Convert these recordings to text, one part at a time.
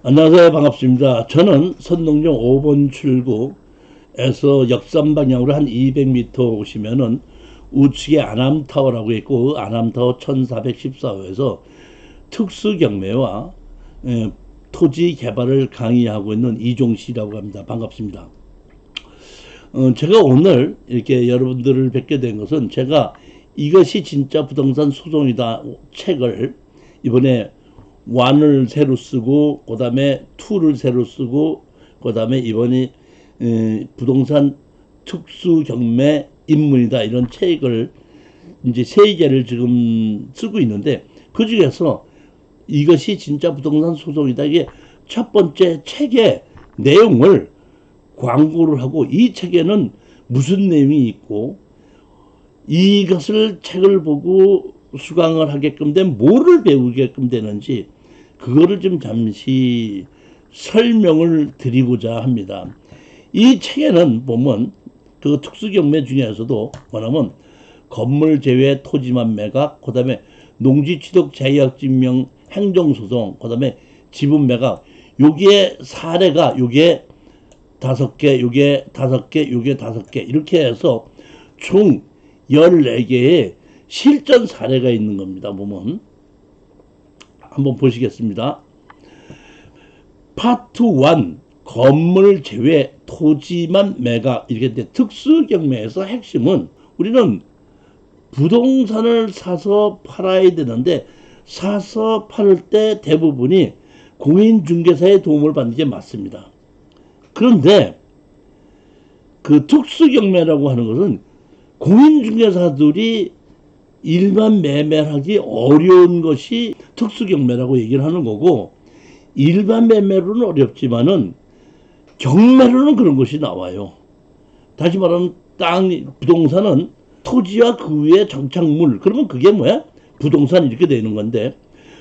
안녕하세요. 반갑습니다. 저는 선농령 5번 출구에서 역삼 방향으로 한 200m 오시면은 우측에 아남타워라고 있고, 그 아남타워 1414호에서 특수경매와 토지 개발을 강의하고 있는 이종씨라고 합니다. 반갑습니다. 제가 오늘 이렇게 여러분들을 뵙게 된 것은, 제가 이것이 진짜 부동산 소송이다 책을 이번에 1을 새로 쓰고, 그 다음에 2를 새로 쓰고, 그 다음에 이번에 부동산 특수경매 입문이다, 이런 책을 이제 3개를 지금 쓰고 있는데, 그 중에서 이것이 진짜 부동산 소송이다, 이게 첫 번째 책의 내용을 광고를 하고, 이 책에는 무슨 내용이 있고, 이것을 책을 보고 수강을 하게끔 된 뭐를 배우게끔 되는지, 그거를 좀 잠시 설명을 드리고자 합니다. 이 책에는 보면 그 특수경매 중에서도 뭐냐면 건물 제외 토지만 매각, 그 다음에 농지취득 자유약증명 행정소송, 그 다음에 지분 매각, 요게 사례가 요게 5개, 요게 5개, 요게 5개, 이렇게 해서 총 14개의 실전 사례가 있는 겁니다. 보면 한번 보시겠습니다. 파트 1 건물 제외 토지만 매각, 이렇게 돼. 특수경매에서 핵심은 우리는 부동산을 사서 팔아야 되는데, 사서 팔 때 대부분이 공인중개사의 도움을 받는 게 맞습니다. 그런데 그 특수경매라고 하는 것은 공인중개사들이 일반 매매를 하기 어려운 것이 특수경매라고 얘기를 하는 거고, 일반 매매로는 어렵지만은 경매로는 그런 것이 나와요. 다시 말하면 부동산은 토지와 그 위에 정착물, 그러면 그게 뭐야? 부동산, 이렇게 되는 건데,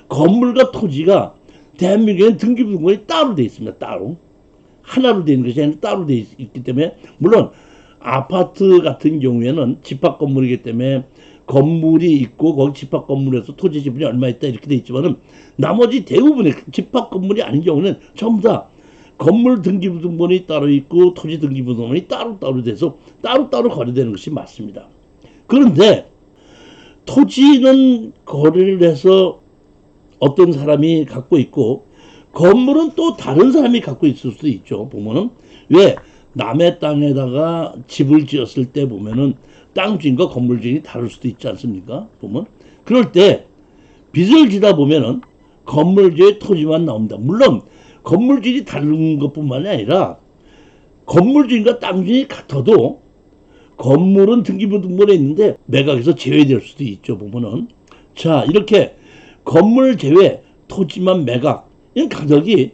건물과 토지가 대한민국에는 등기부등본이 따로 되어 있습니다. 따로. 하나로 되는 것이 아니라 따로 되어 있기 때문에, 물론 아파트 같은 경우에는 집합 건물이기 때문에 건물이 있고 거기 집합 건물에서 토지 지분이 얼마 있다, 이렇게 돼 있지만은, 나머지 대부분의 집합 건물이 아닌 경우는 전부 다 건물 등기부등본이 따로 있고 토지 등기부등본이 따로따로 돼서 따로따로 거래되는 것이 맞습니다. 그런데 토지는 거래를 해서 어떤 사람이 갖고 있고, 건물은 또 다른 사람이 갖고 있을 수도 있죠. 보면은 왜 남의 땅에다가 집을 지었을 때 보면은 땅 주인과 건물 주인이 다를 수도 있지 않습니까? 보면 그럴 때 빚을 지다 보면은 건물주의 토지만 나옵니다. 물론 건물주인이 다른 것뿐만이 아니라 건물주인과 땅 주인이 같아도 건물은 등기부등본에 있는데 매각에서 제외될 수도 있죠. 보면은 자, 이렇게 건물 제외 토지만 매각, 이 가격이,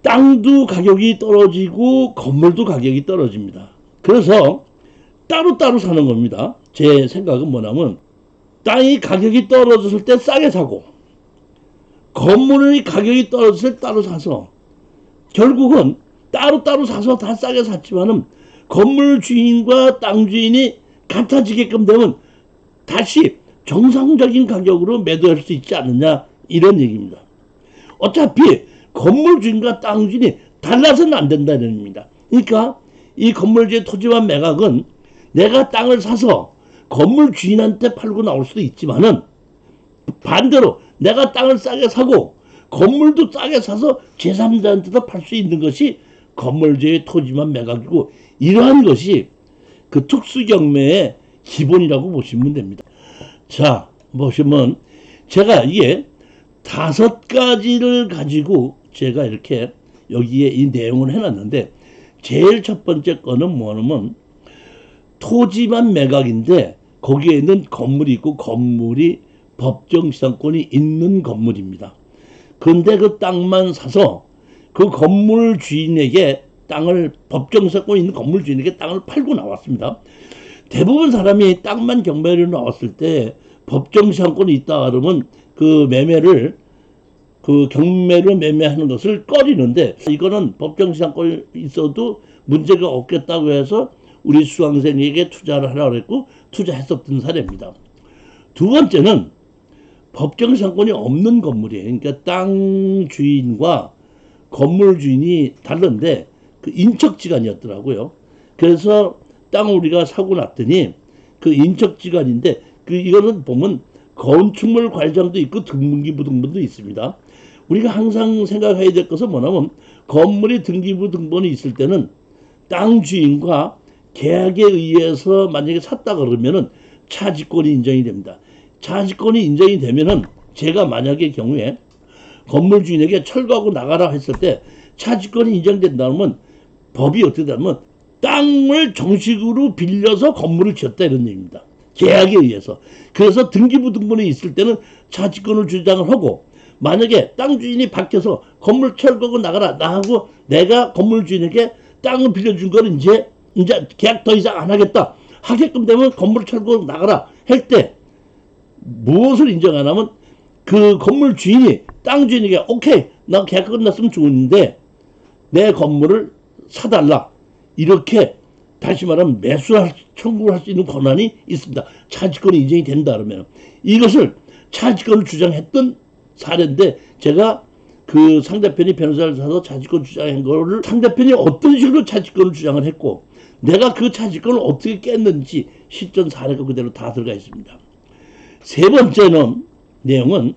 땅도 가격이 떨어지고 건물도 가격이 떨어집니다. 그래서 따로따로 사는 겁니다. 제 생각은 뭐냐면, 땅이 가격이 떨어졌을 때 싸게 사고, 건물의 가격이 떨어졌을 때 따로 사서, 결국은 따로따로 사서 다 싸게 샀지만은 건물 주인과 땅 주인이 같아지게끔 되면 다시 정상적인 가격으로 매도할 수 있지 않느냐, 이런 얘기입니다. 어차피 건물 주인과 땅 주인이 달라서는 안 된다는 얘기입니다. 그러니까 이 건물주의 토지와 매각은 내가 땅을 사서 건물 주인한테 팔고 나올 수도 있지만은, 반대로 내가 땅을 싸게 사고 건물도 싸게 사서 제3자한테도 팔 수 있는 것이 건물주의 토지만 매각이고, 이러한 것이 그 특수경매의 기본이라고 보시면 됩니다. 자, 보시면 제가 이게 5가지를 가지고 제가 이렇게 여기에 이 내용을 해놨는데, 제일 첫 번째 거는 뭐냐면 토지만 매각인데, 거기에 있는 건물이 있고 건물이 법정시장권이 있는 건물입니다. 그런데 그 땅만 사서 그 건물 주인에게 땅을, 법정시장권이 있는 건물 주인에게 땅을 팔고 나왔습니다. 대부분 사람이 땅만 경매로 나왔을 때 법정시장권이 있다 그러면 그 매매를, 그 경매로 매매하는 것을 꺼리는데, 이거는 법정시장권이 있어도 문제가 없겠다고 해서 우리 수강생에게 투자를 하라고 했고 투자했었던 사례입니다. 두 번째는 법정 상권이 없는 건물이에요. 그러니까 땅 주인과 건물 주인이 다른데 그 인척지간이었더라고요. 그래서 땅을 우리가 사고 났더니 그 인척지간인데 그 이거는 보면 건축물 관리장도 있고 등기부 등본도 있습니다. 우리가 항상 생각해야 될 것은 뭐냐면 건물이 등기부 등본이 있을 때는 땅 주인과 계약에 의해서 만약에 샀다 그러면은 차지권이 인정이 됩니다. 차지권이 인정이 되면은 제가 만약에 경우에 건물 주인에게 철거하고 나가라 했을 때 차지권이 인정된다면 법이 어떻게 되냐면 땅을 정식으로 빌려서 건물을 지었다 이런 얘기입니다. 계약에 의해서. 그래서 등기부 등본이 있을 때는 차지권을 주장을 하고 만약에 땅 주인이 밖에서 건물 철거하고 나가라 나하고 내가 건물 주인에게 땅을 빌려준 거는 이제 계약 더 이상 안 하겠다 하게끔 되면 건물 철거하고 나가라 할 때 무엇을 인정하냐면 그 건물 주인이 땅 주인에게 오케이 나 계약 끝났으면 좋은데 내 건물을 사달라 이렇게 다시 말하면 매수할 청구를 할 수 있는 권한이 있습니다. 차지권이 인정이 된다 그러면 이것을 차지권을 주장했던 사례인데 제가 그 상대편이 변호사를 사서 차지권 주장한 거를 상대편이 어떤 식으로 차지권을 주장을 했고 내가 그 차지권을 어떻게 깼는지 실전 사례가 그대로 다 들어가 있습니다. 세 번째는 내용은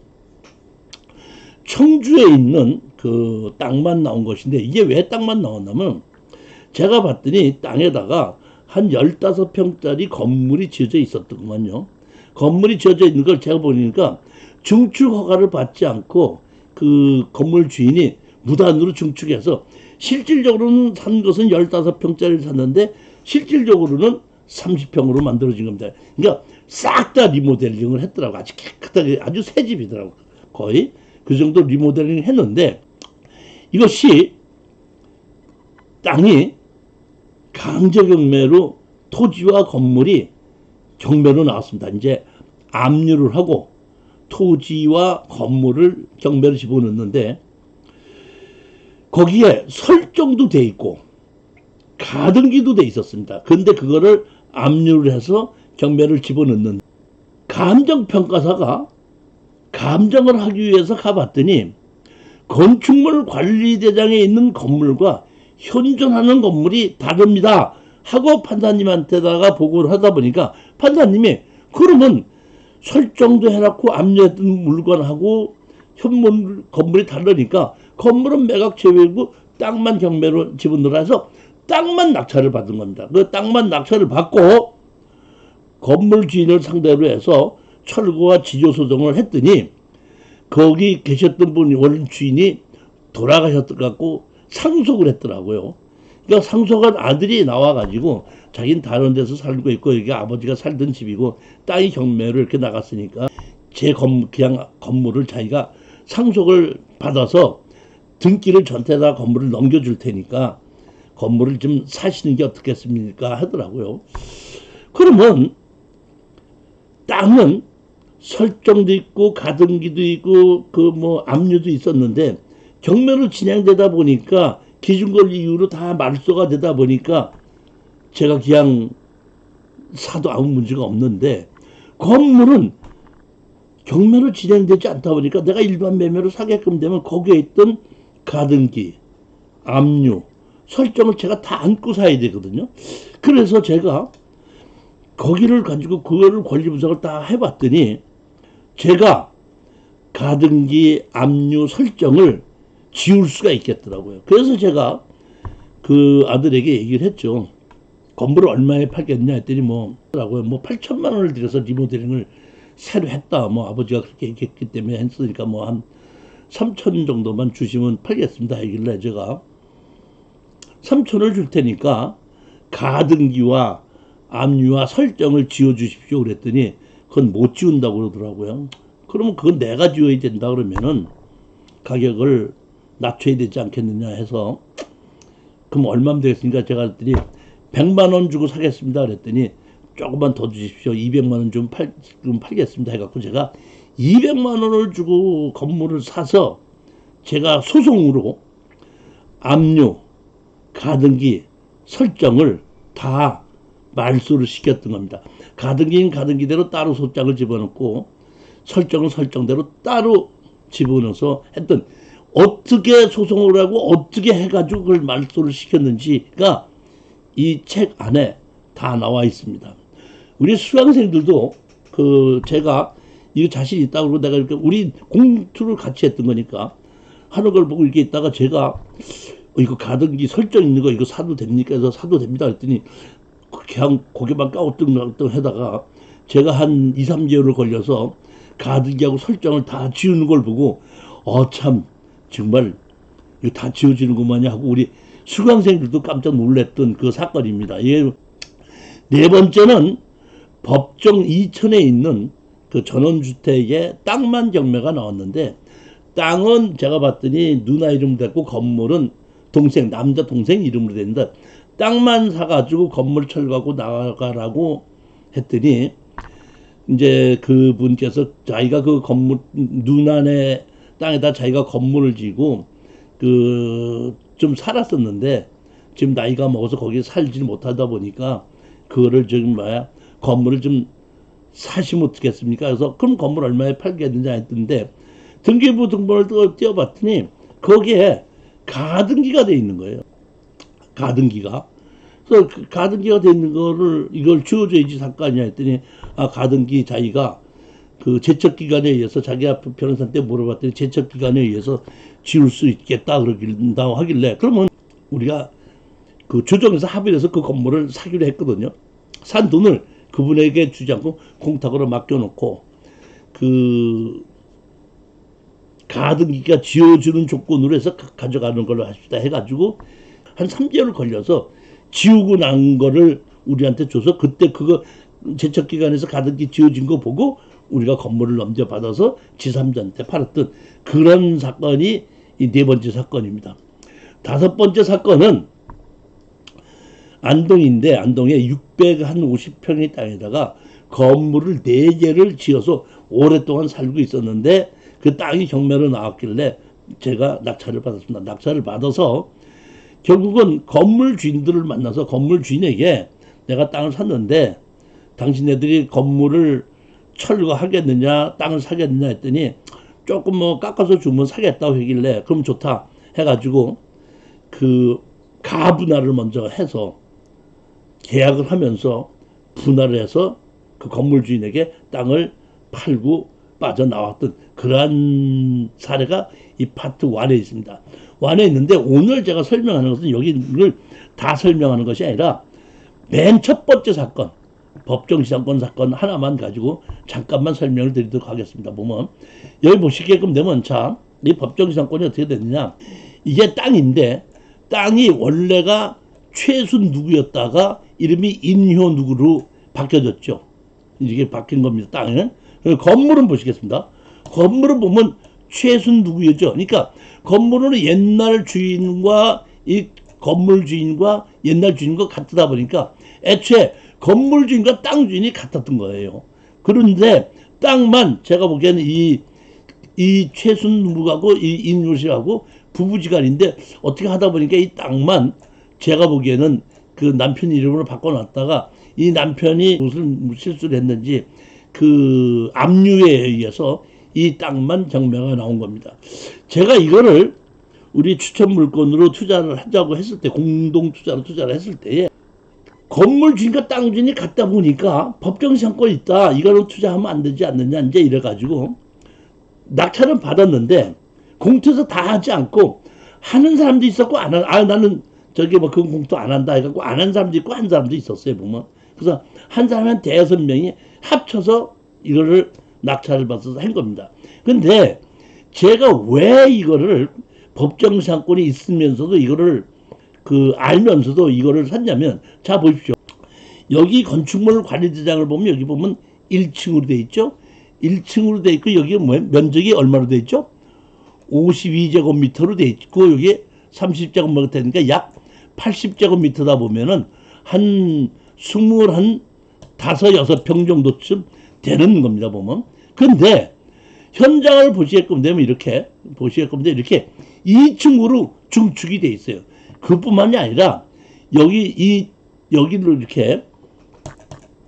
청주에 있는 그 땅만 나온 것인데 이게 왜 땅만 나왔냐면 제가 봤더니 땅에다가 한 15평짜리 건물이 지어져 있었더구만요. 건물이 지어져 있는 걸 제가 보니까 증축 허가를 받지 않고 그 건물 주인이 무단으로 증축해서 실질적으로는 산 것은 15평짜리를 샀는데 실질적으로는 30평으로 만들어진 겁니다. 그러니까 싹 다 리모델링을 했더라고. 아주 깨끗하게 아주 새 집이더라고. 거의 그 정도 리모델링을 했는데 이것이 땅이 강제경매로 토지와 건물이 경매로 나왔습니다. 이제 압류를 하고 토지와 건물을 경매로 집어넣는데 거기에 설정도 돼 있고 가등기도 돼 있었습니다. 그런데 그거를 압류를 해서 경매를 집어넣는 감정평가사가 감정을 하기 위해서 가봤더니 건축물 관리대장에 있는 건물과 현존하는 건물이 다릅니다 하고 판사님한테다가 보고를 하다 보니까 판사님이 그러면 설정도 해놓고 압류했던 물건하고 현물 건물이 다르니까 건물은 매각 제외고 땅만 경매로 집어넣으라 해서 땅만 낙찰을 받은 겁니다. 그 땅만 낙찰을 받고 건물 주인을 상대로 해서 철거와 지조소송을 했더니 거기 계셨던 분이 원래 주인이 돌아가셨던 것 같고 상속을 했더라고요. 그러니까 상속한 아들이 나와가지고 자기는 다른 데서 살고 있고 여기 아버지가 살던 집이고 땅이 경매로 이렇게 나갔으니까 그냥 건물을 자기가 상속을 받아서 등기를 전태다 건물을 넘겨줄 테니까 건물을 좀 사시는 게 어떻겠습니까 하더라고요. 그러면 땅은 설정도 있고 가등기도 있고 그 뭐 압류도 있었는데 경매로 진행되다 보니까 기준권리 이후로 다 말소가 되다 보니까 제가 그냥 사도 아무 문제가 없는데 건물은 경매로 진행되지 않다 보니까 내가 일반 매매로 사게끔 되면 거기에 있던 가등기, 압류, 설정을 제가 다 안고 사야 되거든요. 그래서 제가 거기를 가지고 그거를 권리 분석을 다 해봤더니 제가 가등기, 압류, 설정을 지울 수가 있겠더라고요. 그래서 제가 그 아들에게 얘기를 했죠. 건물을 얼마에 팔겠냐 했더니 뭐 8천만 원을 들여서 리모델링을 새로 했다. 뭐 아버지가 그렇게 얘기했기 때문에 했으니까 뭐 한 3천 정도만 주시면 팔겠습니다. 하길래 제가 3천을 줄 테니까 가등기와 압류와 설정을 지어주십시오 그랬더니 그건 못 지운다고 그러더라고요. 그러면 그건 내가 지어야 된다 그러면은 가격을 낮춰야 되지 않겠느냐 해서 그럼 얼마면 되겠습니까? 제가 그랬더니 100만 원 주고 사겠습니다 그랬더니 조금만 더 주십시오. 200만 원 좀 팔겠습니다 해갖고 제가 200만 원을 주고 건물을 사서 제가 소송으로 압류, 가등기, 설정을 다 말소를 시켰던 겁니다. 가등기는 가등기대로 따로 소장을 집어넣고 설정은 설정대로 따로 집어넣어서 했던, 어떻게 소송을 하고 어떻게 해가지고 그걸 말소를 시켰는지가 이 책 안에 다 나와 있습니다. 우리 수강생들도 제가 이거 자신 있다고 그러고 내가 이렇게 우리 공투를 같이 했던 거니까 하는 걸 보고 이렇게 있다가 제가 이거 가등기 설정 있는 거 이거 사도 됩니까? 해서 사도 됩니다. 그랬더니 그냥 고개만 까우뚱까우뚱 하다가 제가 한 2, 3개월을 걸려서 가등기하고 설정을 다 지우는 걸 보고 참 정말 이거 다 지워지는구만요 하고 우리 수강생들도 깜짝 놀랐던 그 사건입니다. 네 번째는 법정 이천에 있는 그 전원주택에 땅만 경매가 나왔는데, 땅은 제가 봤더니 누나 이름 됐고 건물은 동생, 남자 동생 이름으로 된다. 땅만 사가지고 건물 철거하고 나가라고 했더니 이제 그분께서 자기가 그 건물 누나네 땅에다 자기가 건물을 지고 좀 살았었는데 지금 나이가 먹어서 거기 살지 못하다 보니까 그거를 지금 건물을 좀 사시면 어떻겠습니까? 그래서 그럼 건물 얼마에 팔겠느냐 했던데 등기부 등본을 띄워봤더니 거기에 가등기가 돼 있는 거예요. 가등기가. 그래서 가등기가 돼 있는 거를 이걸 지워줘야지 상관이냐 했더니 가등기 자기가 그 제척기관에 의해서 자기 앞에 변호사한테 물어봤더니 제척기관에 의해서 지울 수 있겠다 그러긴다고 하길래 그러면 우리가 그 조정에서 합의를 해서 그 건물을 사기로 했거든요. 산 돈을 그분에게 주지 않고 공탁으로 맡겨놓고 그 가등기가 지어주는 조건으로 해서 가져가는 걸로 합시다 해가지고 한 3개월 걸려서 지우고 난 거를 우리한테 줘서 그때 그거 제척기관에서 가등기 지어진 거 보고 우리가 건물을 넘겨받아서 지3자한테 팔았던 그런 사건이 이 네 번째 사건입니다. 다섯 번째 사건은 안동인데 안동에 650평의 땅에다가 건물을 4개를 지어서 오랫동안 살고 있었는데 그 땅이 경매로 나왔길래 제가 낙찰을 받았습니다. 낙찰을 받아서 결국은 건물 주인들을 만나서 건물 주인에게 내가 땅을 샀는데 당신네들이 건물을 철거하겠느냐 땅을 사겠느냐 했더니 조금 깎아서 주면 사겠다고 하길래 그럼 좋다 해가지고 그 가분할을 먼저 해서 계약을 하면서 분할을 해서 그 건물 주인에게 땅을 팔고 빠져나왔던 그러한 사례가 이 파트 1에 있습니다. 1에 있는데 오늘 제가 설명하는 것은 여기를 다 설명하는 것이 아니라 맨 첫 번째 사건 법정시장권 사건 하나만 가지고 잠깐만 설명을 드리도록 하겠습니다. 보면 여기 보시게끔 되면 이 법정시장권이 어떻게 됐느냐, 이게 땅인데 땅이 원래가 최순 누구였다가 이름이 인효 누구로 바뀌어졌죠. 이게 바뀐 겁니다. 땅은. 건물은 보시겠습니다. 건물은 보면 최순 누구였죠. 그러니까 건물은 옛날 주인과 이 건물 주인과 옛날 주인과 같다 보니까 애초에 건물 주인과 땅 주인이 같았던 거예요. 그런데 땅만 제가 보기에는 이 최순 누구하고 이 인효 씨하고 부부지간인데 어떻게 하다 보니까 이 땅만 제가 보기에는 그 남편 이름으로 바꿔놨다가 이 남편이 무슨 실수를 했는지 그 압류에 의해서 이 땅만 경매가 나온 겁니다. 제가 이거를 우리 추천 물건으로 투자를 하자고 했을 때, 공동 투자로 투자를 했을 때에 건물 주인과 땅 주인이 같다 보니까 법정시장권이 있다. 이거는 투자하면 안 되지 않느냐 이제 이래가지고 낙찰은 받았는데 공투에서 다 하지 않고 하는 사람도 있었고 나는 그 공투 안 한다 해갖고 안 한 사람도 있고 한 사람도 있었어요 보면. 그래서 한 사람 한 5명이 합쳐서 이거를 낙찰을 받아서 한 겁니다. 근데 제가 왜 이거를 법정시장권이 있으면서도 이거를 알면서도 이거를 샀냐면, 자 보십시오. 여기 건축물 관리대장을 보면 여기 보면 1층으로 돼 있죠. 1층으로 돼 있고 여기 면적이 얼마로 돼 있죠? 52제곱미터로 돼 있고 여기 30제곱미터 되니까 약 80제곱미터다 보면은 한 25, 6평 정도쯤 되는 겁니다 보면. 근데 현장을 보시게끔 되면 이렇게 2층으로 중축이 돼 있어요. 그뿐만이 아니라 여기로 이렇게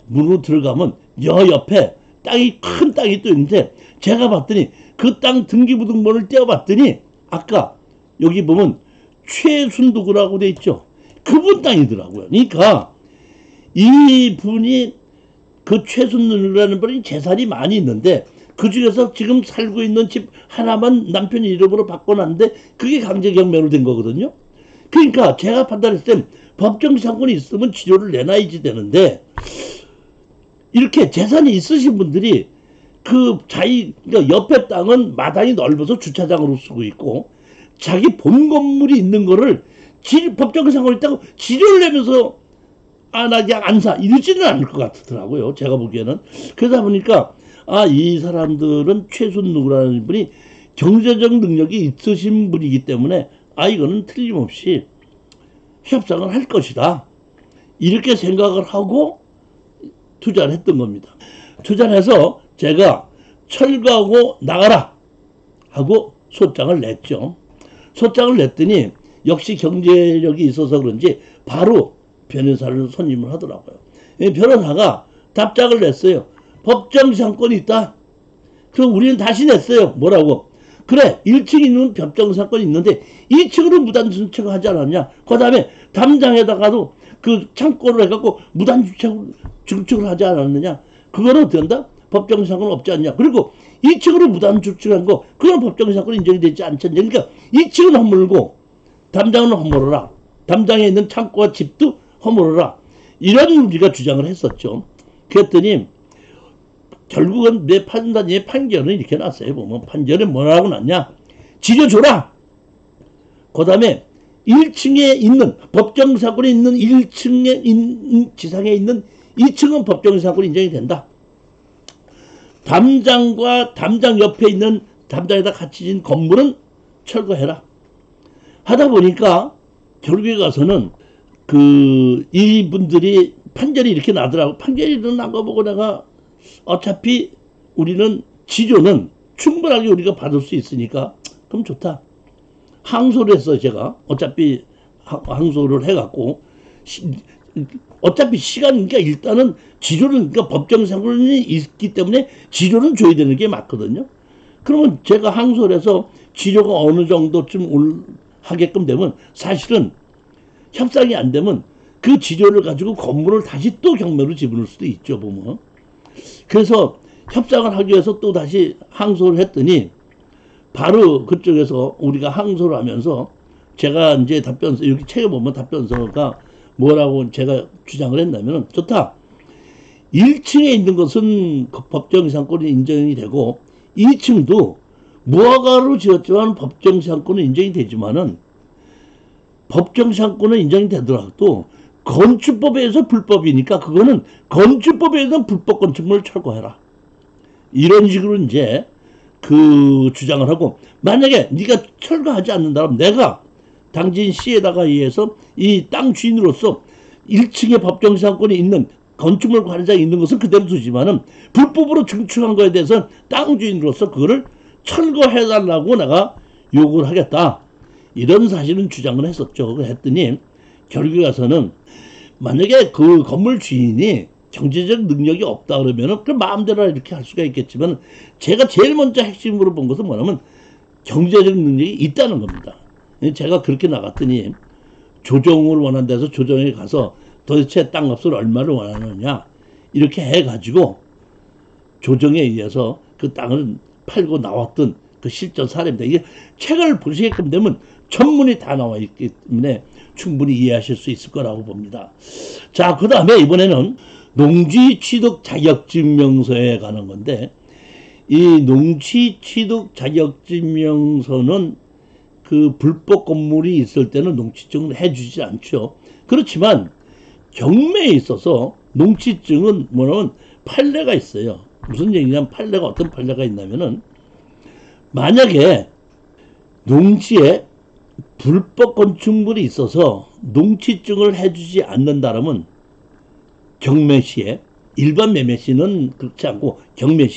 문으로 들어가면 여 옆에 땅이 큰 땅이 또 있는데 제가 봤더니 그 땅 등기부등본을 떼어봤더니 아까 여기 보면 최순두구라고 돼 있죠. 그분 땅이더라고요. 그러니까 이 분이 그 최순두라는 분이 재산이 많이 있는데 그 중에서 지금 살고 있는 집 하나만 남편 이름으로 바꿔놨는데 그게 강제경매로 된 거거든요. 그러니까 제가 판단했을 땐 법정상권이 있으면 지료를 내놔야지 되는데 이렇게 재산이 있으신 분들이 그 그러니까 옆에 땅은 마당이 넓어서 주차장으로 쓰고 있고 자기 본 건물이 있는 거를 법정상권이 있다고 지료를 내면서 나 그냥 안 사 이러지는 않을 것 같더라고요. 제가 보기에는. 그러다 보니까 이 사람들은 최순누라는 분이 경제적 능력이 있으신 분이기 때문에 이거는 틀림없이 협상을 할 것이다. 이렇게 생각을 하고 투자를 했던 겁니다. 투자를 해서 제가 철거하고 나가라 하고 소장을 냈죠. 소장을 냈더니 역시 경제력이 있어서 그런지 바로 변호사를 선임을 하더라고요. 변호사가 답장을 냈어요. 법정상권이 있다. 그럼 우리는 다시 냈어요. 뭐라고? 그래 1층에 있는 법정상권이 있는데 2층으로 무단주택을 하지 않았냐. 그 다음에 담장에다가도 그 창고를 해갖고 무단주택을 하지 않았느냐. 그거는 어떻게 한다? 법정상권 없지 않냐. 그리고 2층으로 무단주택한 거 그건 법정상권 인정이 되지 않지 않냐. 그러니까 2층은 허물고 담장은 허물어라. 담장에 있는 창고와 집도 허물어라. 이런 우리가 주장을 했었죠. 그랬더니 결국은 내 판단의 판결은 이렇게 났어요. 보면 판결은 뭐라고 났냐. 지료 줘라. 그 다음에 1층에 있는 법정사건이 있는 1층에 지상에 있는 2층은 법정사건이 인정이 된다. 담장과 담장 옆에 있는 담장에다 같이 진 건물은 철거해라. 하다 보니까 결국에 가서는 이분들이 판결이 이렇게 나더라고. 판결이 난 거 보고 내가 어차피 우리는 지료는 충분하게 우리가 받을 수 있으니까 그럼 좋다. 항소를 했어요. 제가 어차피 항소를 해갖고 어차피 시간이니까 일단은 지료는 그러니까 법정상권이 있기 때문에 지료는 줘야 되는 게 맞거든요. 그러면 제가 항소를 해서 지료가 어느 정도쯤 하게끔 되면 사실은 협상이 안 되면 그 지료를 가지고 건물을 다시 또 경매로 집어넣을 수도 있죠. 보면. 그래서 협상을 하기 위해서 또 다시 항소를 했더니 바로 그쪽에서 우리가 항소를 하면서 제가 이제 답변서 여기 책에 보면 답변서가 뭐라고 제가 주장을 했냐면 좋다. 1층에 있는 것은 법정상권이 인정이 되고 2층도 무허가로 지었지만 법정상권은 인정이 되지만은 법정상권은 인정이 되더라도 건축법에 의해서 불법이니까 그거는 건축법에 의해서 불법 건축물을 철거해라. 이런 식으로 이제 주장을 하고 만약에 네가 철거하지 않는다면 내가 당진 시에다가 의해서 이 땅 주인으로서 1층에 법정상권이 있는 건축물 관리장이 있는 것은 그대로 두지만은 불법으로 증축한 거에 대해서 땅 주인으로서 그거를 철거해달라고 내가 요구를 하겠다. 이런 사실은 주장을 했었죠. 했더니 결국에 가서는 만약에 그 건물 주인이 경제적 능력이 없다 그러면은 그 마음대로 이렇게 할 수가 있겠지만 제가 제일 먼저 핵심으로 본 것은 뭐냐면 경제적 능력이 있다는 겁니다. 제가 그렇게 나갔더니 조정을 원한 데서 조정에 가서 도대체 땅값을 얼마를 원하느냐 이렇게 해가지고 조정에 의해서 그 땅을 팔고 나왔던 그 실전 사례입니다. 이게 책을 보시게끔 되면 전문이 다 나와 있기 때문에 충분히 이해하실 수 있을 거라고 봅니다. 자, 그 다음에 이번에는 농지 취득 자격증명서에 관한 건데 이 농지 취득 자격증명서는 그 불법 건물이 있을 때는 농지증을 해주지 않죠. 그렇지만 경매에 있어서 농지증은 뭐냐면 판례가 있어요. 무슨 얘기냐면 판례가 어떤 판례가 있냐면은 만약에 농지에 불법 건축물이 있어서 농지증을 해주지 않는다면 경매 시에 일반 매매 시는 그렇지 않고 경매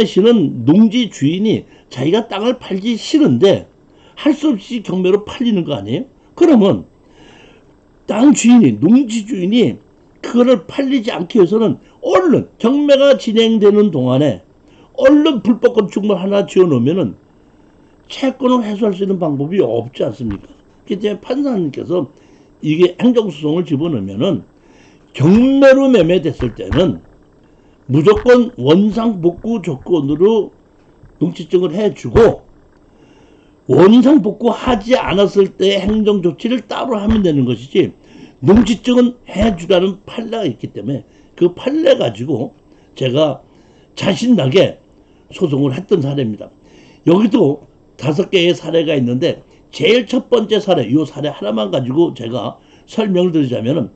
시는 농지 주인이 자기가 땅을 팔기 싫은데 할 수 없이 경매로 팔리는 거 아니에요? 그러면 땅 주인이 농지 주인이 그거를 팔리지 않기 위해서는 얼른 경매가 진행되는 동안에 얼른 불법 건축물 하나 지어놓으면은 채권을 해소할 수 있는 방법이 없지 않습니까? 그렇기 때문에 판사님께서 이게 행정소송을 집어넣으면은 경매로 매매됐을 때는 무조건 원상복구 조건으로 농지증을 해주고 원상복구 하지 않았을 때 행정조치를 따로 하면 되는 것이지 농지증은 해주라는 판례가 있기 때문에 그 판례 가지고 제가 자신나게 소송을 했던 사례입니다. 여기도 5개의 사례가 있는데 제일 첫 번째 사례, 이 사례 하나만 가지고 제가 설명을 드리자면은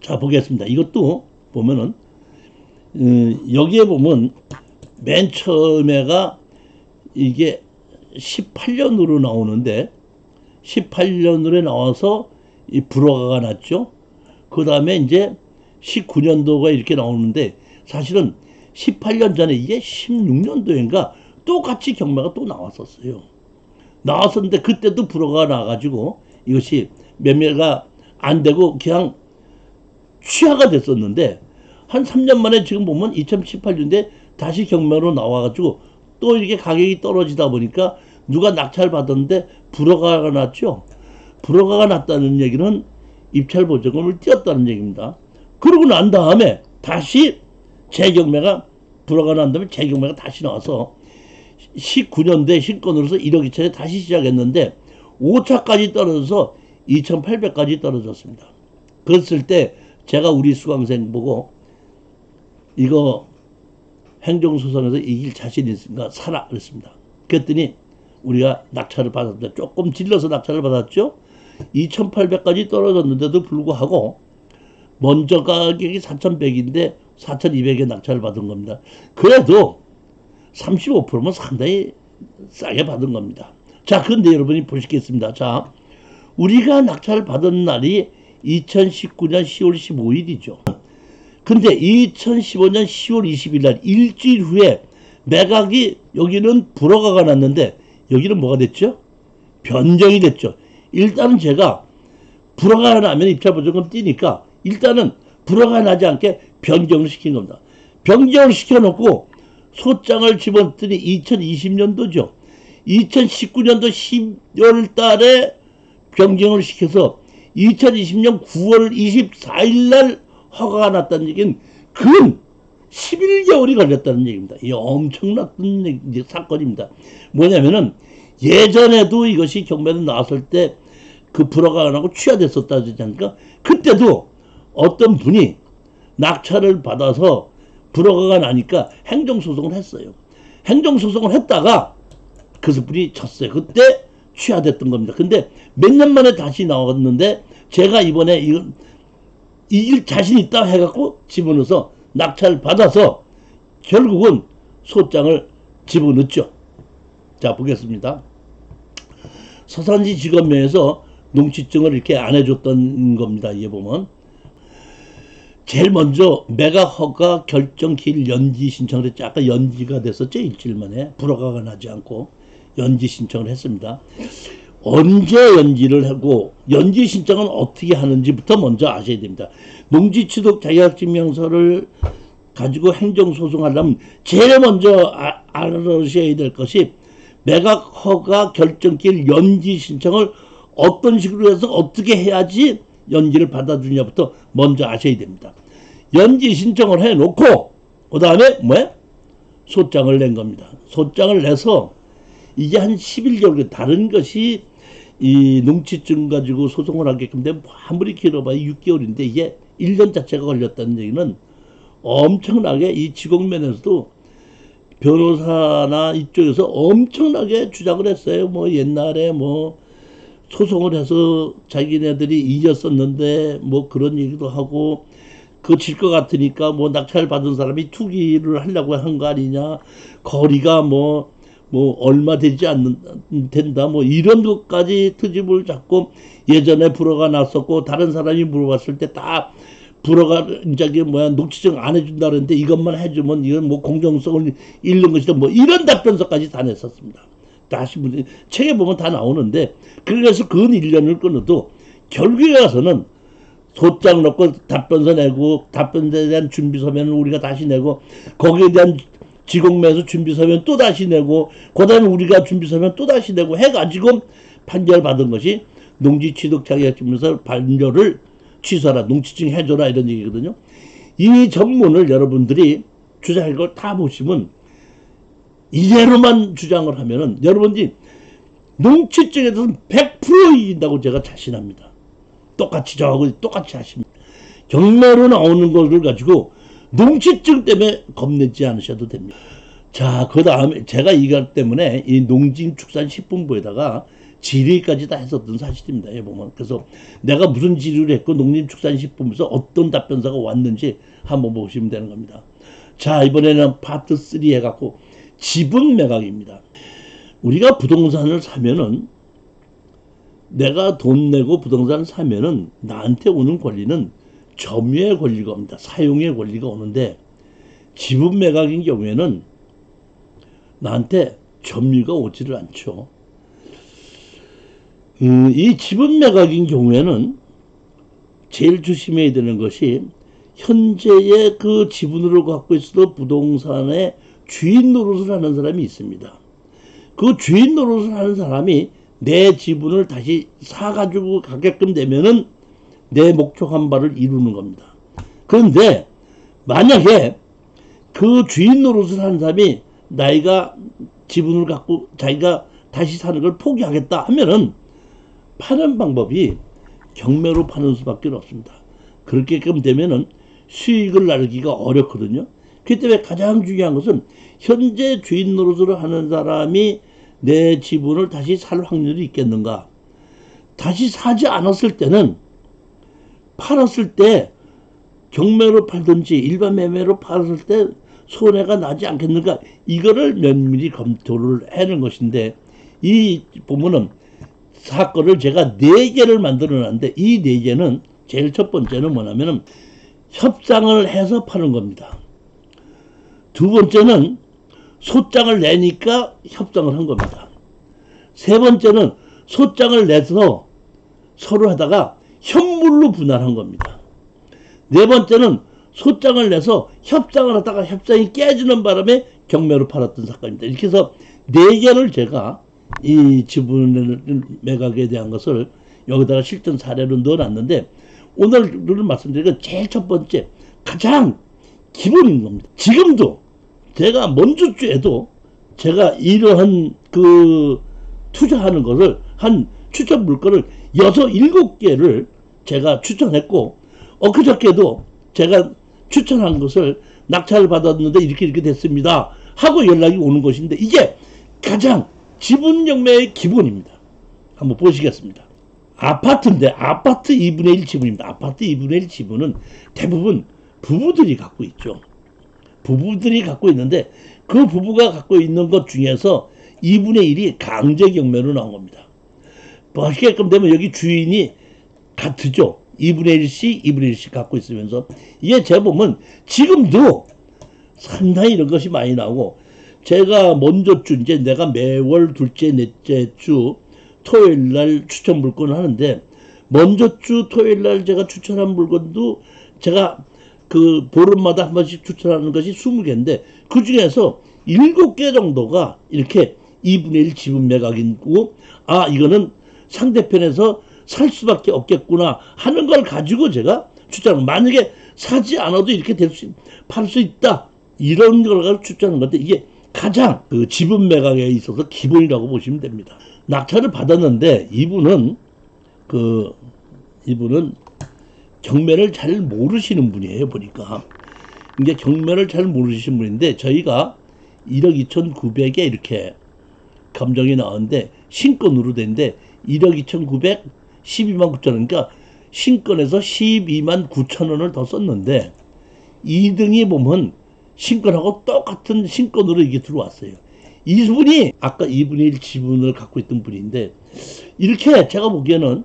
자 보겠습니다. 이것도 보면은 여기에 보면 맨 처음에가 이게 18년으로 나오는데 18년으로 나와서 이 불허가가 났죠. 그 다음에 이제 19년도가 이렇게 나오는데 사실은 18년 전에 이게 16년도인가 똑같이 경매가 또 나왔었어요. 나왔었는데 그때도 불허가 나가지고 이것이 매매가 안 되고 그냥 취하가 됐었는데 한 3년 만에 지금 보면 2018년대 다시 경매로 나와가지고 또 이렇게 가격이 떨어지다 보니까 누가 낙찰 받았는데 불허가가 났죠. 불허가가 났다는 얘기는 입찰 보증금을 띄었다는 얘기입니다. 그러고 난 다음에 다시 재경매가 불허가 난 다음에 재경매가 다시 나와서 19년도에 신건으로서 1억 2천에 다시 시작했는데 5차까지 떨어져서 2,800까지 떨어졌습니다. 그랬을 때 제가 우리 수강생 보고 이거 행정소송에서 이길 자신 있으니까 사라 그랬습니다. 그랬더니 우리가 낙찰을 받았는데 조금 질러서 낙찰을 받았죠. 2,800까지 떨어졌는데도 불구하고 먼저 가격이 4,100인데 4,200에 낙찰을 받은 겁니다. 그래도 35%면 상당히 싸게 받은 겁니다. 자, 그런데 여러분이 보시겠습니다. 자, 우리가 낙찰을 받은 날이 2019년 10월 15일이죠. 근데 2015년 10월 20일 날 일주일 후에 매각이 여기는 불허가가 났는데 여기는 뭐가 됐죠? 변경이 됐죠. 일단은 제가 불허가 나면 입찰보증금 띄니까 일단은 불허가 나지 않게 변경을 시킨 겁니다. 변경을 시켜놓고 소장을 집어넣더니 2020년도죠. 2019년도 10월 달에 변경을 시켜서 2020년 9월 24일 날 허가가 났다는 얘기는 근 11개월이 걸렸다는 얘기입니다. 이 엄청난 사건입니다. 뭐냐면은 예전에도 이것이 경매로 나왔을 때 그 불허가 안 하고 취하됐었다지 않습니까? 그때도 어떤 분이 낙찰을 받아서 불허가가 나니까 행정소송을 했어요. 행정소송을 했다가 그 분이 졌어요. 그때 취하됐던 겁니다. 근데 몇 년 만에 다시 나왔는데 제가 이번에 이길 자신 있다 해갖고 집어넣어서 낙찰 받아서 결국은 소장을 집어넣죠. 자 보겠습니다. 서산지지검면에서 농지증을 이렇게 안 해줬던 겁니다. 이게 보면 제일 먼저 매각 허가 결정 기일 연지 신청을 했죠. 아까 연지가 됐었죠. 일주일 만에 불허가가 나지 않고 연지 신청을 했습니다. 언제 연지를 하고 연지 신청은 어떻게 하는지부터 먼저 아셔야 됩니다. 농지취득 자격증명서를 가지고 행정소송하려면 제일 먼저 알아셔야 될 것이 매각 허가 결정기일 연지 신청을 어떤 식으로 해서 어떻게 해야지 연지를 받아주냐부터 먼저 아셔야 됩니다. 연지 신청을 해놓고 그 다음에 소장을 낸 겁니다. 소장을 내서 이게 한 11개월 다른 것이 이 농지증 가지고 소송을 하게끔 되면 아무리 길어봐야 6개월인데 이게 1년 자체가 걸렸다는 얘기는 엄청나게 이 지공면에서도 변호사나 이쪽에서 엄청나게 주장을 했어요. 뭐 옛날에 뭐 소송을 해서 자기네들이 이겼었는데 뭐 그런 얘기도 하고 그 질 것 같으니까 뭐 낙찰 받은 사람이 투기를 하려고 한 거 아니냐. 거리가 뭐 얼마 되지 된다. 뭐 이런 것까지 트집을 잡고 예전에 불허가 났었고 다른 사람이 물어봤을 때 다 불허가 저기 농지증 안 해준다 그랬는데 이것만 해주면 이건 뭐 공정성을 잃는 것이다. 뭐 이런 답변서까지 다 냈었습니다. 다시 책에 보면 다 나오는데 그래서 근 1년을 끊어도 결국에 가서는 소장 넣고 답변서 내고 답변에 대한 준비 서면을 우리가 다시 내고 거기에 대한 지공매수 준비 서면 또 다시 내고 그다음에 우리가 준비 서면 또 다시 내고 해가지고 판결 받은 것이 농지 취득 자격증명서 발료를 취소하라, 농지증 해줘라 이런 얘기거든요. 이 전문을 여러분들이 주장할 걸 다 보시면 이대로만 주장을 하면은 여러분들이 농지증에 대해서는 100% 이긴다고 제가 자신합니다. 똑같이 저하고 똑같이 하십니다. 경매로 나오는 것을 가지고 농지증 때문에 겁내지 않으셔도 됩니다. 자, 그 다음에 제가 이것 때문에 이 농림축산식품부에다가 질의까지 다 했었던 사실입니다. 보면. 그래서 내가 무슨 질의를 했고 농림축산식품부에서 어떤 답변서가 왔는지 한번 보시면 되는 겁니다. 자, 이번에는 파트 3 해갖고 지분 매각입니다. 우리가 부동산을 사면은 내가 돈 내고 부동산을 사면은 나한테 오는 권리는 점유의 권리가 옵니다. 사용의 권리가 오는데 지분 매각인 경우에는 나한테 점유가 오지를 않죠. 이 지분 매각인 경우에는 제일 조심해야 되는 것이 현재의 그 지분으로 갖고 있어도 부동산의 주인 노릇을 하는 사람이 있습니다. 그 주인 노릇을 하는 사람이 내 지분을 다시 사가지고 가게끔 되면은 내 목적한 바를 이루는 겁니다. 그런데 만약에 그 주인 노릇을 하는 사람이 나이가 지분을 갖고 자기가 다시 사는 걸 포기하겠다 하면은 파는 방법이 경매로 파는 수밖에 없습니다. 그렇게끔 되면은 수익을 나르기가 어렵거든요. 그렇기 때문에 가장 중요한 것은 현재 주인 노릇을 하는 사람이 내 지분을 다시 살 확률이 있겠는가. 다시 사지 않았을 때는 팔았을 때 경매로 팔든지 일반 매매로 팔았을 때 손해가 나지 않겠는가. 이거를 면밀히 검토를 하는 것인데 이 보면은 사건을 제가 4개를 만들어 놨는데 이 4개는 제일 첫 번째는 뭐냐면은 협상을 해서 파는 겁니다. 두 번째는 소장을 내니까 협상을 한 겁니다. 세 번째는 소장을 내서 서로 하다가 현물로 분할한 겁니다. 네 번째는 소장을 내서 협상을 하다가 협상이 깨지는 바람에 경매로 팔았던 사건입니다. 이렇게 해서 4개를 제가 이 지분 매각에 대한 것을 여기다가 실전 사례로 넣어놨는데 오늘 말씀드린 건 제일 첫 번째 가장 기본인 겁니다. 지금도 제가 먼저 주에도 제가 이러한 그 투자하는 것을 한 추천 물건을 6, 7개를 제가 추천했고 엊그저께도 제가 추천한 것을 낙찰을 받았는데 이렇게 됐습니다 하고 연락이 오는 것인데 이게 가장 지분 경매의 기본입니다. 한번 보시겠습니다. 아파트인데 아파트 2분의 1 지분입니다. 아파트 2분의 1 지분은 대부분 부부들이 갖고 있죠. 부부들이 갖고 있는데 그 부부가 갖고 있는 것 중에서 2분의 1이 강제 경매로 나온 겁니다. 멋있게끔 되면 여기 주인이 같죠. 2분의 1씩 2분의 1씩 갖고 있으면서 이게 재보면 지금도 상당히 이런 것이 많이 나오고 제가 먼저 주 이제 내가 매월 둘째 넷째 주 토요일 날 추천 물건을 하는데 먼저 주 토요일 날 제가 추천한 물건도 제가 그 보름마다 한 번씩 추천하는 것이 20개인데 그 중에서 7개 정도가 이렇게 2분의 1 지분 매각이고 아 이거는 상대편에서 살 수밖에 없겠구나 하는 걸 가지고 제가 추천하는 만약에 사지 않아도 이렇게 팔 수 있다 이런 걸 가지고 추천하는 건데 이게 가장 그 지분 매각에 있어서 기본이라고 보시면 됩니다. 낙찰을 받았는데 이분은 경매를 잘 모르시는 분이에요. 보니까 이게 경매를 잘 모르시는 분인데 저희가 1억 2,900에 이렇게 감정이 나왔는데 신건으로 된데 1억 2,900 12만 9천 원 그러니까 신건에서 12만 9천 원을 더 썼는데 2등이 보면 신건하고 똑같은 신건으로 이게 들어왔어요. 이분이 아까 2분의 1 지분을 갖고 있던 분인데 이렇게 제가 보기에는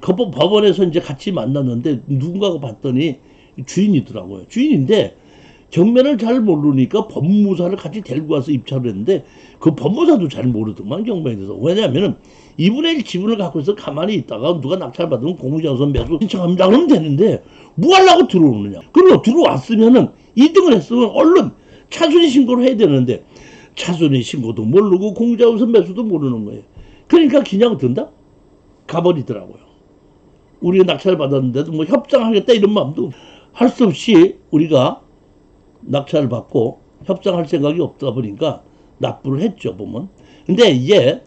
법원에서 이제 같이 만났는데 누군가가 봤더니 주인이더라고요. 주인인데 경매를 잘 모르니까 법무사를 같이 데리고 와서 입찰을 했는데 그 법무사도 잘 모르더만 경매에 대해서. 왜냐하면은 2분의 1 지분을 갖고 있어 가만히 있다가 누가 낙찰받으면 공유자우선 매수 신청합니다 그러면 되는데 뭐 하려고 들어오느냐. 그리고 들어왔으면은 2등을 했으면 얼른 차순위 신고를 해야 되는데 차순위 신고도 모르고 공유자우선 매수도 모르는 거예요. 그러니까 그냥 든다 가버리더라고요. 우리가 낙찰 받았는데도 뭐 협상하겠다 이런 마음도 할 수 없이 우리가 낙찰을 받고 협상할 생각이 없다 보니까 납부를 했죠 보면. 근데 이게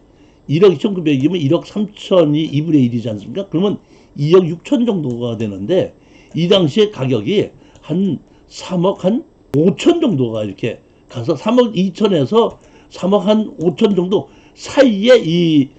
1억 2,900이면 1억 3천이 2분의 1이지 않습니까? 그러면 2억 6천 정도가 되는데 이 당시에 가격이 한 3억 한 5천 정도가 이렇게 가서 3억 2천에서 3억 한 5천 정도 사이에 이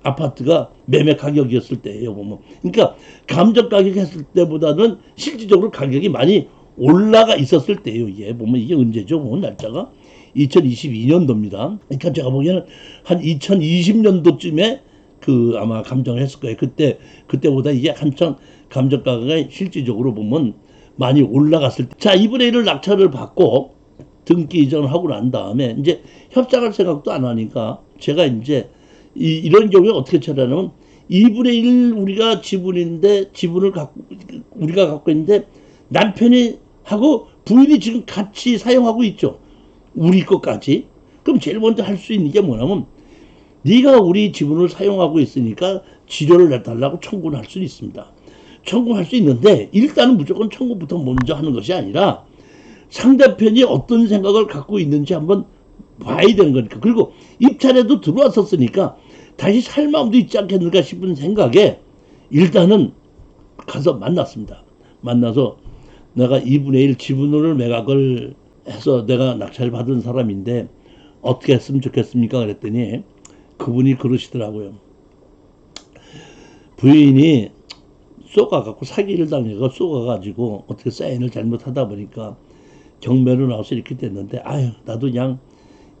아파트가 매매 가격이었을 때예요 보면. 그러니까 감정 가격 했을 때보다는 실질적으로 가격이 많이 올라가 있었을 때예요. 이게 보면 이게 언제죠? 보면 날짜가 2022년도입니다. 그러니까 제가 보기에는 한 2020년도쯤에 그 아마 감정을 했을 거예요. 그때보다 이게 한창 감정 가격이 실질적으로 보면 많이 올라갔을 때. 자, 2분의 1을 낙찰을 받고 등기 이전을 하고 난 다음에 이제 협상할 생각도 안 하니까 제가 이제 이런 경우에 어떻게 처리하냐면 2분의 1 우리가 지분인데 지분을 우리가 갖고 있는데 남편이 하고 부인이 지금 같이 사용하고 있죠. 우리 것까지. 그럼 제일 먼저 할 수 있는 게 뭐냐면 네가 우리 지분을 사용하고 있으니까 지료를 내달라고 청구를 할 수 있습니다. 청구할 수 있는데 일단은 무조건 청구부터 먼저 하는 것이 아니라 상대편이 어떤 생각을 갖고 있는지 한번 봐야 되는 거니까. 그리고 입찰에도 들어왔었으니까 다시 살 마음도 있지 않겠는가 싶은 생각에 일단은 가서 만났습니다. 만나서 내가 2분의 1 지분을 매각을 해서 내가 낙찰 받은 사람인데 어떻게 했으면 좋겠습니까? 그랬더니 그분이 그러시더라고요. 부인이 쏘가갖고 사기를 당해서 쏘가가지고 어떻게 사인을 잘못하다 보니까 경매로 나와서 이렇게 됐는데 아유 나도 그냥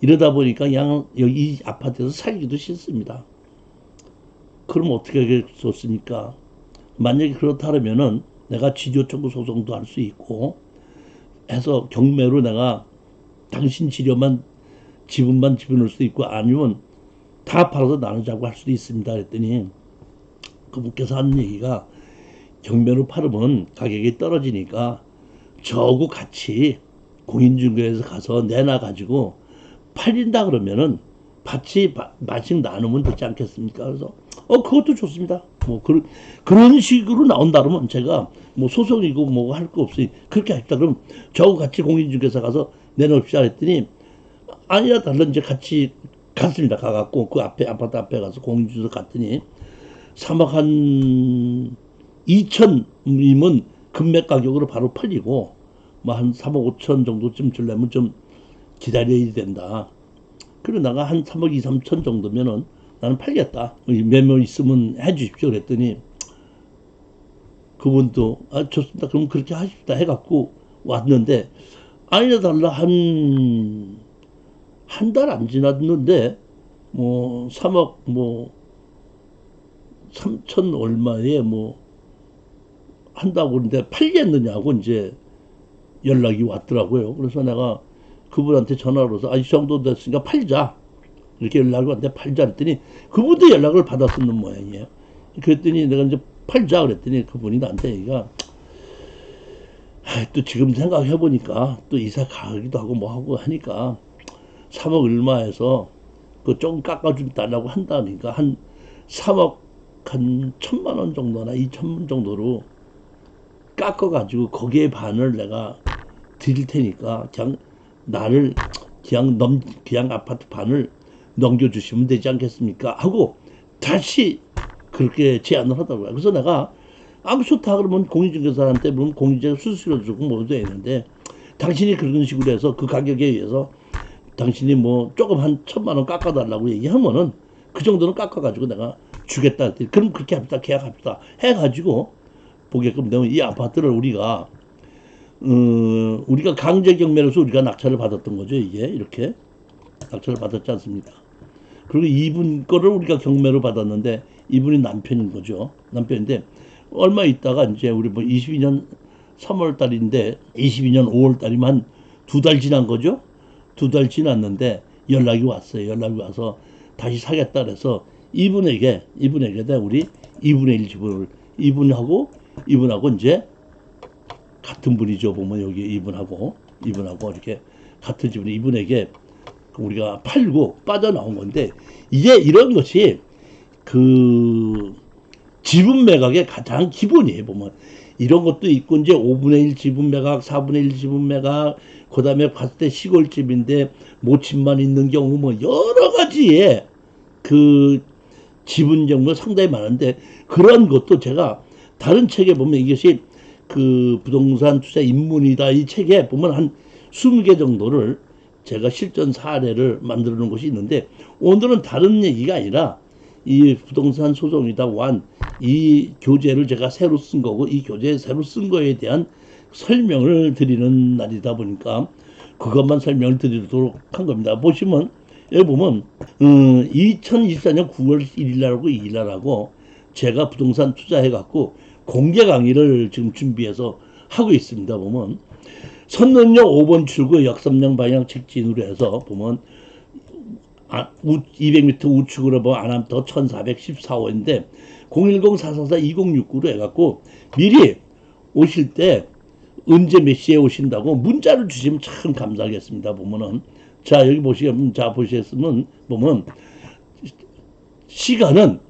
이러다 보니까 그냥 여기 이 아파트에서 살기도 싫습니다. 그럼 어떻게 하겠습니까? 만약에 그렇다면은 내가 지조 청구 소송도 할 수 있고 해서 경매로 내가 당신 지료만 지분만 집어넣을 수도 있고 아니면 다 팔아서 나누자고 할 수도 있습니다. 그랬더니 그분께서 하는 얘기가 경매로 팔으면 가격이 떨어지니까 저하고 같이 공인중개에서 가서 내놔가지고 팔린다 그러면은 같이 마씩 나누면 되지 않겠습니까? 그래서 그것도 좋습니다. 뭐 그런 식으로 나온다 그러면 제가 뭐 소송이고 뭐 할 거 없으니 그렇게 하겠다. 그럼 저하고 같이 공인중개사 가서 내놓읍시다 했더니 아니야 달라 이제 같이 갔습니다. 가갖고 그 앞에 아파트 앞에 가서 공인중개사 갔더니 3억 한 2천이면 금매 가격으로 바로 팔리고 뭐 한 3억 5천 정도쯤 주려면 좀 기다려야 된다. 그러다가 한 3억 2, 3천 정도면은 나는 팔겠다. 매매 있으면 해 주십시오. 그랬더니 그분도 좋습니다. 그럼 그렇게 하십시다. 해갖고 왔는데 아니나 달라 한 달 안 지났는데 뭐 3억 뭐 3천 얼마에 뭐 한다고 그러는데 팔겠느냐고 이제 연락이 왔더라고요. 그래서 내가 그분한테 전화를 해서 이 정도 됐으니까 팔자 이렇게 연락이 왔는데 팔자 그랬더니 그분도 연락을 받았었는 모양이에요. 그랬더니 내가 이제 팔자 그랬더니 그분이 나한테 얘기가 또 지금 생각해보니까 또 이사 가기도 하고 뭐 하고 하니까 3억 얼마에서 그 좀 깎아준 달라고 한다니까 한 3억 한 1,000만 원 정도나 2천만 정도로 깎아가지고 거기에 반을 내가 드릴 테니까 그냥 나를 그냥 아파트 반을 넘겨주시면 되지 않겠습니까? 하고 다시 그렇게 제안을 하더라고요. 그래서 내가 좋다 그러면 공인중개사한테 물론 공인중개사 수수료 주고 뭐도 했는데 당신이 그런 식으로 해서 그 가격에 의해서 당신이 뭐 조금 한 1,000만 원 깎아달라고 얘기하면은 그 정도는 깎아가지고 내가 주겠다 했더니 그럼 그렇게 합시다 계약합시다 해가지고 보게끔 되면 이 아파트를 우리가 강제 경매로서 우리가 낙찰을 받았던 거죠. 이게 이렇게 낙찰을 받았지 않습니까? 그리고 이분 거를 우리가 경매로 받았는데 이분이 남편인 거죠. 남편인데 얼마 있다가 이제 우리 뭐 22년 3월 달인데 22년 5월 달이면 두 달 지난 거죠. 두 달 지났는데 연락이 왔어요. 연락이 와서 다시 사겠다 그래서 이분에게 우리 2분의 1 지분을 이분하고 이제 같은 분이죠. 보면 여기 이분하고 이렇게 같은 지분 이분에게 우리가 팔고 빠져나온 건데 이제 이런 것이 그 지분 매각의 가장 기본이에요. 보면 이런 것도 있고 이제 5분의 1 지분 매각, 4분의 1 지분 매각, 그다음에 봤을 때 시골집인데 모친만 있는 경우 뭐 여러 가지의 그 지분 정도 상당히 많은데 그런 것도 제가 다른 책에 보면 이것이 그 부동산 투자 입문이다 이 책에 보면 한 20개 정도를 제가 실전 사례를 만들어 놓은 것이 있는데 오늘은 다른 얘기가 아니라 이 부동산 소송이다 완 이 교재를 제가 새로 쓴 거고 이 교재 새로 쓴 거에 대한 설명을 드리는 날이다 보니까 그것만 설명을 드리도록 한 겁니다. 보시면 여기 보면 2024년 9월 1일 날하고 2일 날하고 제가 부동산 투자해 갖고 공개 강의를 지금 준비해서 하고 있습니다. 보면 선릉역 5번 출구 역삼령 방향 직진으로 해서 보면 200m 우측으로 보면 안암터 1414호인데 010-444-2069로 해갖고 미리 오실 때 언제 몇 시에 오신다고 문자를 주시면 참 감사하겠습니다. 보면은 자 여기 보시겠으면 보면 시간은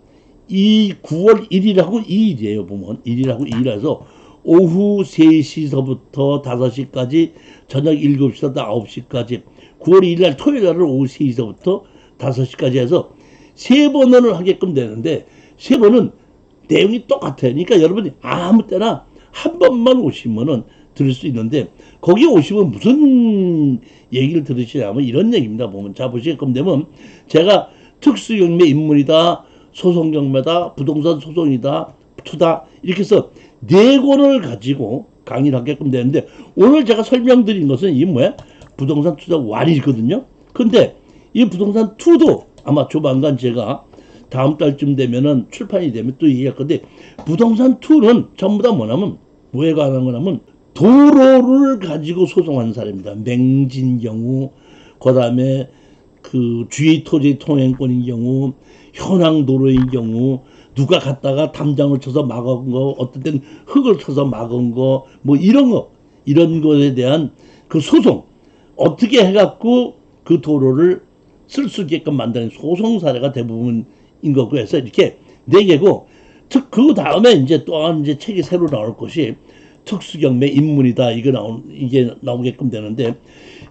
이 9월 1일하고 2일이에요. 보면 1일하고 2일에서 오후 3시서부터 5시까지 저녁 7시부터 9시까지 9월 2일 날 토요일 날은 오후 3시서부터 5시까지 해서 세 번을 하게끔 되는데 세 번은 내용이 똑같아요. 그러니까 여러분이 아무 때나 한 번만 오시면은 들을 수 있는데 거기 오시면 무슨 얘기를 들으시냐면 이런 얘기입니다. 보면 자 보시게끔 되면 제가 특수경매 입문이다, 소송경매다, 부동산 소송이다, 투다 이렇게 해서 네 권을 가지고 강의를 하게끔 되는데 오늘 제가 설명드린 것은 이 뭐야? 부동산 투자 1이거든요. 근데 이 부동산 2도 아마 조만간 제가 다음 달쯤 되면은 출판이 되면 또 얘기할 건데 부동산 2는 전부 다 뭐냐면 뭐에 관한 거냐면 도로를 가지고 소송하는 사람입니다. 맹진 경우, 그 다음에 그 주의 토지 통행권인 경우, 현황 도로인 경우, 누가 갔다가 담장을 쳐서 막은 거, 어떤 때는 흙을 쳐서 막은 거, 뭐 이런 거에 대한 그 소송, 어떻게 해갖고 그 도로를 쓸 수 있게끔 만드는 소송 사례가 대부분인 거고 해서 이렇게 네 개고, 그 다음에 이제 또한 이제 책이 새로 나올 것이 특수경매 입문이다. 이게 나오게끔 되는데,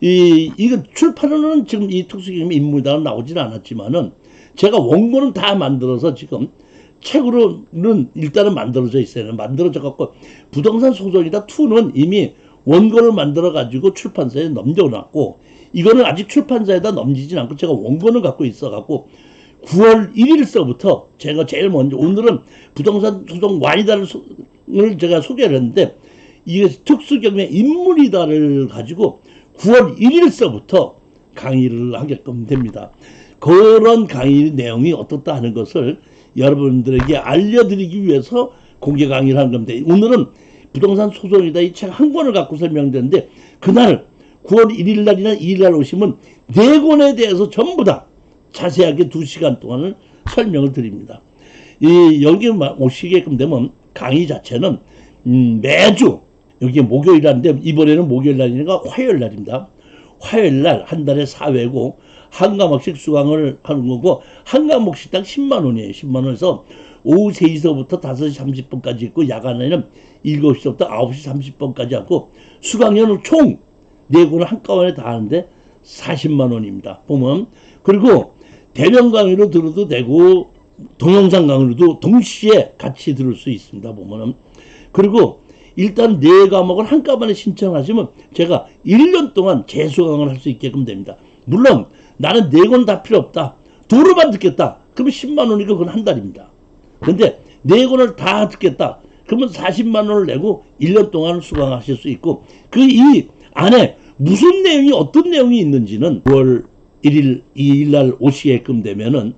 이거 출판은 지금 이 특수경매 입문이다는 나오진 않았지만은, 제가 원고는 다 만들어서 지금 책으로는 일단은 만들어져 있어요. 만들어져 갖고, 부동산 소송이다 2는 이미 원고를 만들어 가지고 출판사에 넘겨놨고, 이거는 아직 출판사에다 넘기진 않고, 제가 원고를 갖고 있어 갖고, 9월 1일서부터 제가 제일 먼저, 오늘은 부동산 소송 완이다를 제가 소개를 했는데, 이게 특수경매 입문이다를 가지고 9월 1일서부터 강의를 하게끔 됩니다. 그런 강의 내용이 어떻다 하는 것을 여러분들에게 알려드리기 위해서 공개 강의를 하는 겁니다. 오늘은 부동산 소송이다 이 책 한 권을 갖고 설명드렸는데, 그날 9월 1일 날이나 2일 날 오시면 네 권에 대해서 전부 다 자세하게 2시간 동안을 설명을 드립니다. 여기 오시게끔 되면 강의 자체는 매주 여기 목요일 하는데 이번에는 목요일 날이니까 화요일 날입니다. 화요일 날 한 달에 4회고 한 과목씩 수강을 하는 거고, 한 과목씩당 10만 원이에요. 10만 원에서 오후 3시서부터 5시 30분까지 있고, 야간에는 7시부터 9시 30분까지 하고, 수강료는 총 4권을 한꺼번에 다 하는데 40만 원입니다. 보면. 그리고 대면 강의로 들어도 되고 동영상 강의로도 동시에 같이 들을 수 있습니다. 보면은. 그리고 일단 4과목을 한꺼번에 신청하시면 제가 1년 동안 재수강을 할 수 있게끔 됩니다. 물론 나는 4권 다 필요 없다, 도로만 듣겠다, 그러면 10만 원이고 그건 한 달입니다. 근데 4권을 다 듣겠다 그러면 40만 원을 내고 1년 동안 수강하실 수 있고, 그 이 안에 무슨 내용이 어떤 내용이 있는지는 9월 1일 2일 날 오시게끔 되면은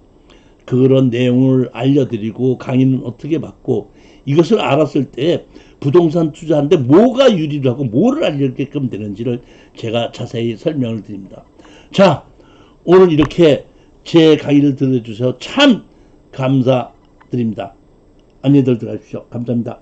그런 내용을 알려드리고 강의는 어떻게 받고 이것을 알았을 때 부동산 투자하는데 뭐가 유리하고 뭐를 알게끔 되는지를 제가 자세히 설명을 드립니다. 자, 오늘 이렇게 제 강의를 들어주셔서 참 감사드립니다. 안녕히 들어가십시오. 감사합니다.